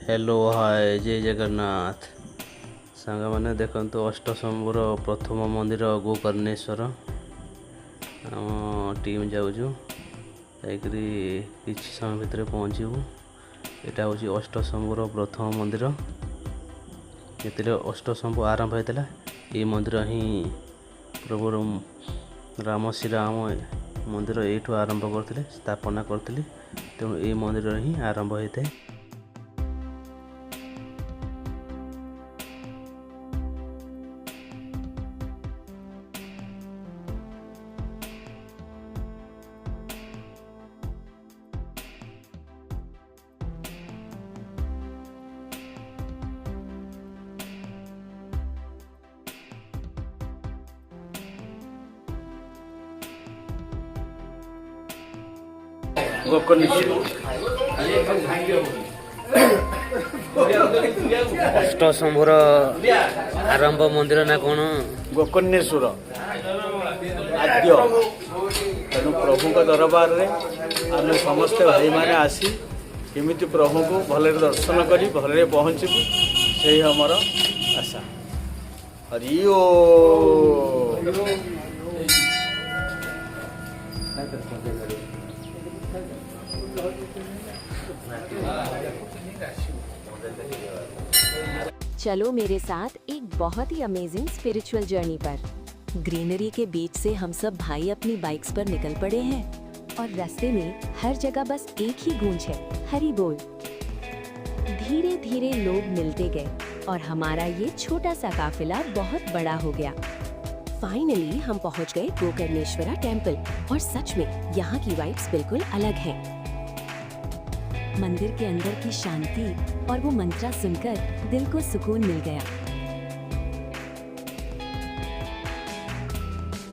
Hello hi जय जगन्नाथ सांग मैंने देखो अष्टशंभुर प्रथम मंदिर गोकर्णेश्वर आम टीम जाऊँ किसी समय भितर पहुँचू। यहाँ हूँ अष्टशंभुर प्रथम मंदिर जिते अष्टशंभु आरंभ होता ये मंदिर ही प्रभु राम श्रीराम मंदिर यू आरंभ करते स्थापना करते तेणु ये मंदिर ही आरंभ होता है। अष्टशंभुर आरंभ मंदिर ना कौन गोकर्णेश्वर आद्य तेणु प्रभु दरबार रे आम समस्ते भाई मैंने आसी केमी प्रभु को भले दर्शन करी भले पहुँचबू से आमर आशा। हरि ओ चलो मेरे साथ एक बहुत ही अमेजिंग स्पिरिचुअल जर्नी पर। ग्रीनरी के बीच से हम सब भाई अपनी बाइक्स पर निकल पड़े हैं और रास्ते में हर जगह बस एक ही गूंज है, हरि बोल। धीरे धीरे लोग मिलते गए और हमारा ये छोटा सा काफिला बहुत बड़ा हो गया। फाइनली हम पहुंच गए गोकर्णेश्वरा टेम्पल और सच में यहाँ की वाइब्स बिल्कुल अलग है। मंदिर के अंदर की शांति और वो मंत्रा सुनकर दिल को सुकून मिल गया।